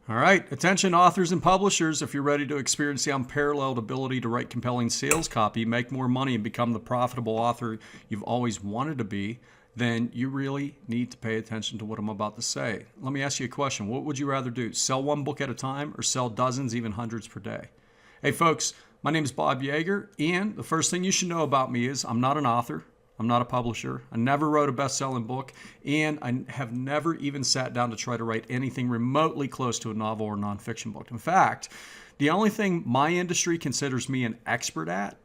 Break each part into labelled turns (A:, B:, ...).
A: All right, attention authors and publishers, if you're ready to experience the unparalleled ability to write compelling sales copy, make more money, and become the profitable author you've always wanted to be, then you really need to pay attention to what I'm about to say. Let me ask you a question. What would you rather do? Sell one book at a time or sell dozens, even hundreds per day? Hey folks, my name is Bob Yeager, and the first thing you should know about me is I'm not an author. I'm not a publisher. I never wrote a best-selling book, and I have never even sat down to try to write anything remotely close to a novel or nonfiction book. In fact, the only thing my industry considers me an expert at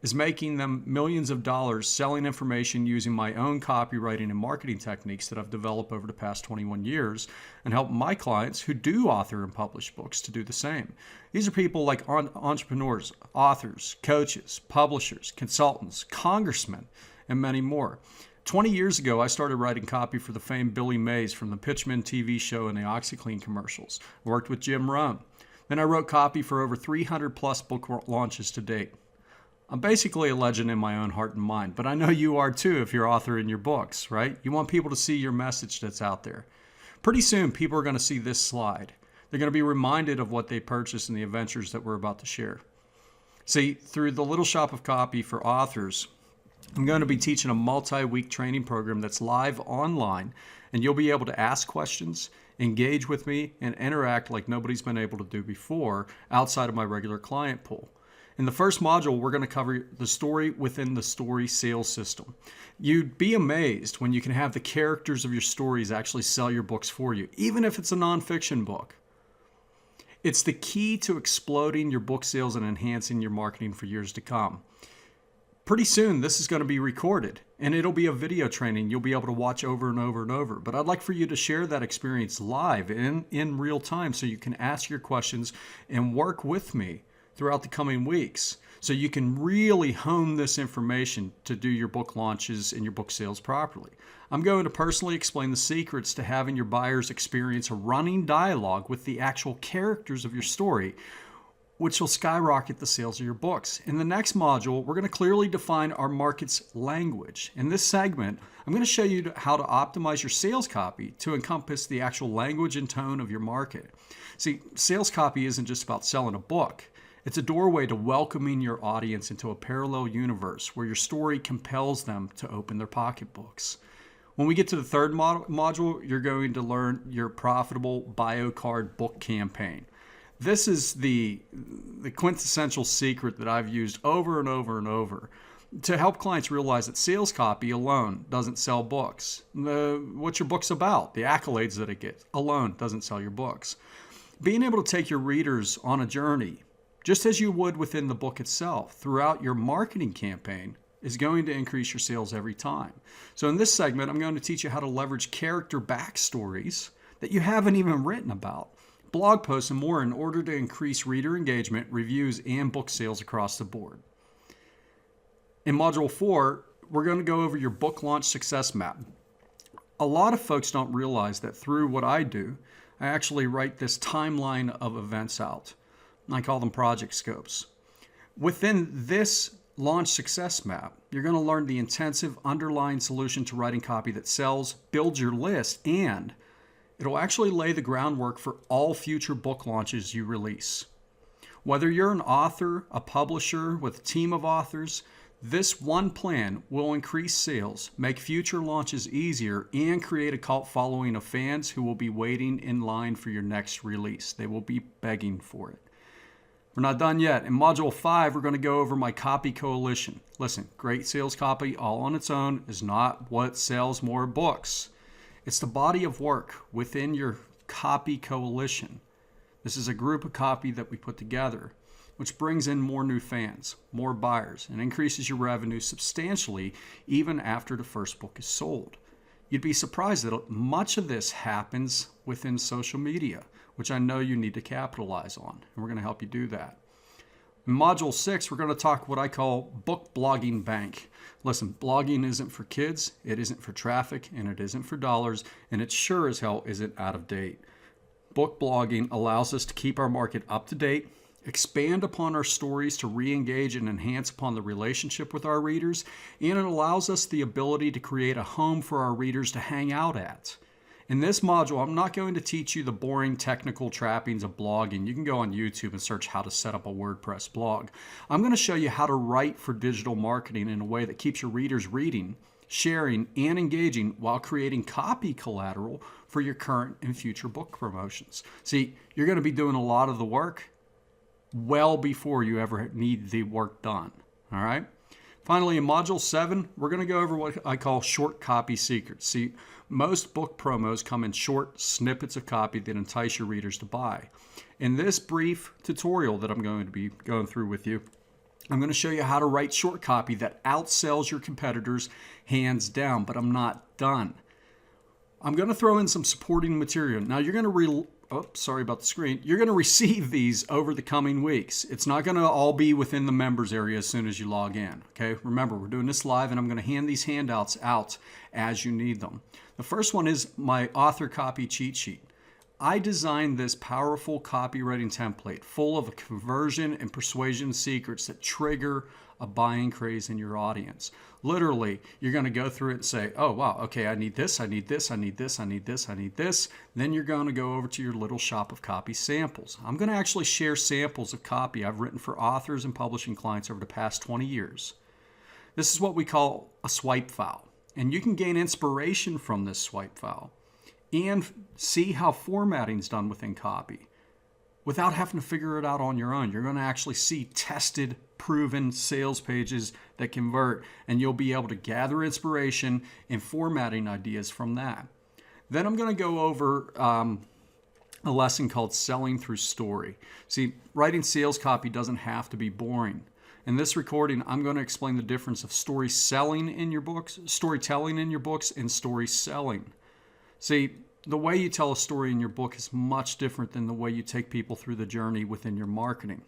A: is making them millions of dollars selling information using my own copywriting and marketing techniques that I've developed over the past 21 years and help my clients who do author and publish books to do the same. These are people like entrepreneurs, authors, coaches, publishers, consultants, congressmen, and many more. 20 years ago, I started writing copy for the famed Billy Mays from the Pitchman TV show and the OxyClean commercials. I worked with Jim Rohn. Then I wrote copy for over 300 plus book launches to date. I'm basically a legend in my own heart and mind, but I know you are too if you're authoring your books, right? You want people to see your message that's out there. Pretty soon, people are going to see this slide. They're going to be reminded of what they purchased and the adventures that we're about to share. See, through the Little Shop of Copy for Authors, I'm going to be teaching a multi-week training program that's live online, and you'll be able to ask questions, engage with me, and interact like nobody's been able to do before outside of my regular client pool. In the first module, we're going to cover the story within the story sales system. You'd be amazed when you can have the characters of your stories actually sell your books for you, even if it's a nonfiction book. It's the key to exploding your book sales and enhancing your marketing for years to come. Pretty soon, this is going to be recorded, and it'll be a video training you'll be able to watch over and over and over. But I'd like for you to share that experience live in real time so you can ask your questions and work with me throughout the coming weeks so you can really hone this information to do your book launches and your book sales properly. I'm going to personally explain the secrets to having your buyers experience a running dialogue with the actual characters of your story, which will skyrocket the sales of your books. In the next module, we're going to clearly define our market's language. In this segment, I'm going to show you how to optimize your sales copy to encompass the actual language and tone of your market. See, sales copy isn't just about selling a book. It's a doorway to welcoming your audience into a parallel universe where your story compels them to open their pocketbooks. When we get to the third module, you're going to learn your profitable bio card book campaign. This is the quintessential secret that I've used over and over and over to help clients realize that sales copy alone doesn't sell books. What your book's about, the accolades that it gets, alone doesn't sell your books. Being able to take your readers on a journey, just as you would within the book itself, throughout your marketing campaign is going to increase your sales every time. So in this segment, I'm going to teach you how to leverage character backstories that you haven't even written about, blog posts, and more in order to increase reader engagement, reviews, and book sales across the board. In Module 4, we're going to go over your book launch success map. A lot of folks don't realize that through what I do, I actually write this timeline of events out. I call them project scopes. Within this launch success map, you're going to learn the intensive underlying solution to writing copy that sells, builds your list, and it'll actually lay the groundwork for all future book launches you release. Whether you're an author, a publisher with a team of authors, this one plan will increase sales, make future launches easier, and create a cult following of fans who will be waiting in line for your next release. They will be begging for it. We're not done yet. In Module 5, we're going to go over my copy coalition. Listen, great sales copy all on its own is not what sells more books. It's the body of work within your copy coalition. This is a group of copy that we put together, which brings in more new fans, more buyers, and increases your revenue substantially even after the first book is sold. You'd be surprised that much of this happens within social media, which I know you need to capitalize on, and we're going to help you do that. In Module 6, we're going to talk what I call book blogging bank. Listen, blogging isn't for kids, it isn't for traffic, and it isn't for dollars, and it sure as hell isn't out of date. Book blogging allows us to keep our market up to date, expand upon our stories to re-engage and enhance upon the relationship with our readers, and it allows us the ability to create a home for our readers to hang out at. In this module, I'm not going to teach you the boring technical trappings of blogging. You can go on YouTube and search how to set up a WordPress blog. I'm going to show you how to write for digital marketing in a way that keeps your readers reading, sharing, and engaging while creating copy collateral for your current and future book promotions. See, you're going to be doing a lot of the work well before you ever need the work done. All right? Finally, in Module 7, we're going to go over what I call short copy secrets. See, most book promos come in short snippets of copy that entice your readers to buy. In this brief tutorial that I'm going to be going through with you, I'm going to show you how to write short copy that outsells your competitors hands down, but I'm not done. I'm going to throw in some supporting material. Now you're going to sorry about the screen. You're going to receive these over the coming weeks. It's not going to all be within the members area as soon as you log in. Okay, remember, we're doing this live and I'm going to hand these handouts out as you need them. The first one is my author copy cheat sheet. I designed this powerful copywriting template full of conversion and persuasion secrets that trigger a buying craze in your audience. Literally, you're going to go through it and say, oh, wow, okay, I need this, I need this, I need this, I need this, I need this. Then you're going to go over to your little shop of copy samples. I'm going to actually share samples of copy I've written for authors and publishing clients over the past 20 years. This is what we call a swipe file. And you can gain inspiration from this swipe file and see how formatting is done within copy without having to figure it out on your own. You're going to actually see tested, proven sales pages that convert, and you'll be able to gather inspiration and formatting ideas from that. Then I'm going to go over a lesson called Selling Through Story. See, writing sales copy doesn't have to be boring. In this recording, I'm going to explain the difference of storytelling in your books, and story selling. See, the way you tell a story in your book is much different than the way you take people through the journey within your marketing.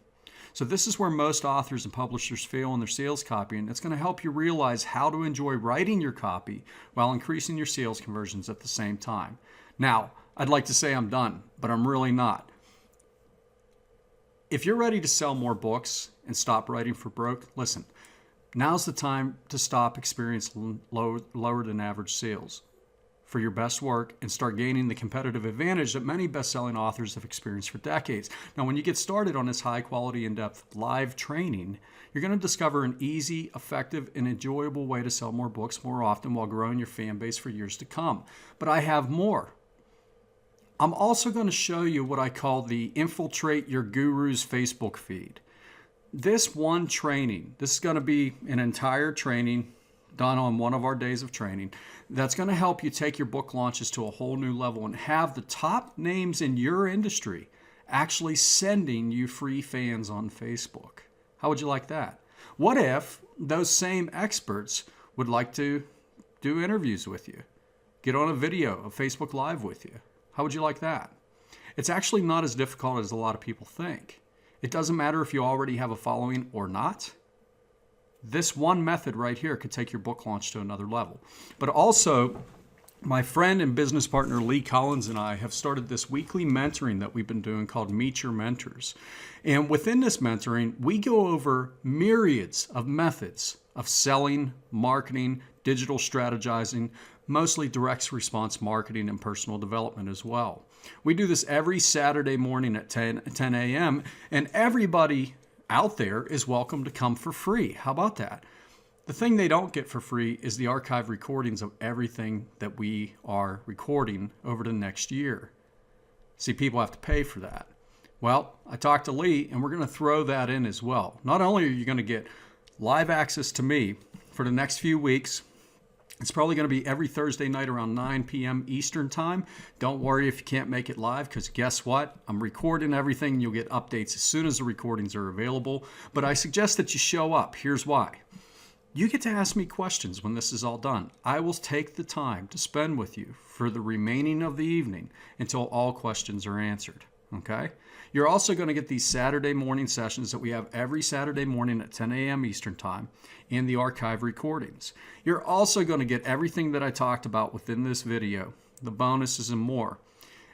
A: So this is where most authors and publishers fail in their sales copy, and it's going to help you realize how to enjoy writing your copy while increasing your sales conversions at the same time. Now, I'd like to say I'm done, but I'm really not. If you're ready to sell more books and stop writing for broke, listen, now's the time to stop experiencing lower than average sales for your best work and start gaining the competitive advantage that many best-selling authors have experienced for decades. Now, when you get started on this high-quality, in-depth live training, you're going to discover an easy, effective, and enjoyable way to sell more books more often while growing your fan base for years to come. But I have more. I'm also going to show you what I call the Infiltrate Your Guru's Facebook feed. This one training, this is going to be an entire training done on one of our days of training that's going to help you take your book launches to a whole new level and have the top names in your industry actually sending you free fans on Facebook. How would you like that? What if those same experts would like to do interviews with you, get on a video of Facebook Live with you? How would you like that? It's actually not as difficult as a lot of people think. It doesn't matter if you already have a following or not. This one method right here could take your book launch to another level. But also, my friend and business partner Lee Collins and I have started this weekly mentoring that we've been doing called Meet Your Mentors. And within this mentoring, we go over myriads of methods of selling, marketing, digital strategizing, mostly direct response marketing and personal development as well. We do this every Saturday morning at 10 a.m. and everybody out there is welcome to come for free. How about that? The thing they don't get for free is the archive recordings of everything that we are recording over the next year. See, people have to pay for that. Well, I talked to Lee, and we're going to throw that in as well. Not only are you going to get live access to me for the next few weeks, it's probably going to be every Thursday night around 9 p.m. Eastern time. Don't worry if you can't make it live, because guess what? I'm recording everything. You'll get updates as soon as the recordings are available. But I suggest that you show up. Here's why. You get to ask me questions when this is all done. I will take the time to spend with you for the remaining of the evening until all questions are answered. Okay? You're also going to get these Saturday morning sessions that we have every Saturday morning at 10 a.m. Eastern time and the archive recordings. You're also going to get everything that I talked about within this video, the bonuses and more.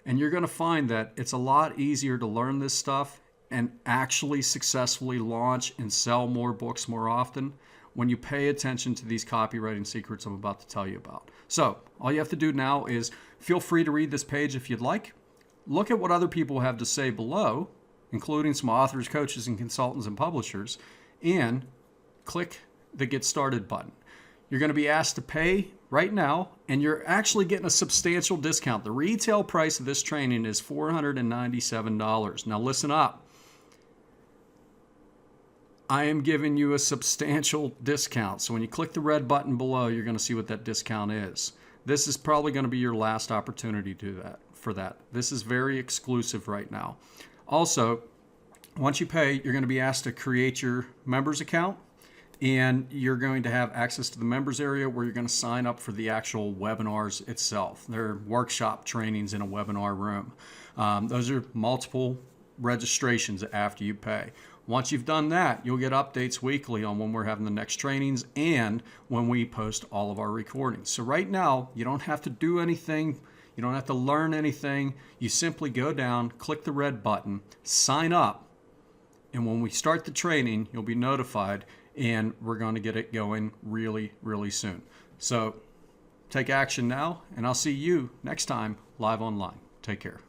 A: And you're going to find that it's a lot easier to learn this stuff and actually successfully launch and sell more books more often when you pay attention to these copywriting secrets I'm about to tell you about. So all you have to do now is feel free to read this page if you'd like. Look at what other people have to say below, including some authors, coaches, and consultants and publishers, and click the Get Started button. You're going to be asked to pay right now, and you're actually getting a substantial discount. The retail price of this training is $497. Now listen up. I am giving you a substantial discount. So when you click the red button below, you're going to see what that discount is. This is probably going to be your last opportunity to do that. This is very exclusive right now. Also, once you pay, you're going to be asked to create your members account, and you're going to have access to the members area where you're going to sign up for the actual webinars itself. They're workshop trainings in a webinar room. Those are multiple registrations after you pay. Once you've done that, you'll get updates weekly on when we're having the next trainings and when we post all of our recordings. So right now, you don't have to do anything. You don't have to learn anything. You simply go down, click the red button, sign up, and when we start the training, you'll be notified, and we're going to get it going really, really soon. So take action now, and I'll see you next time live online. Take care.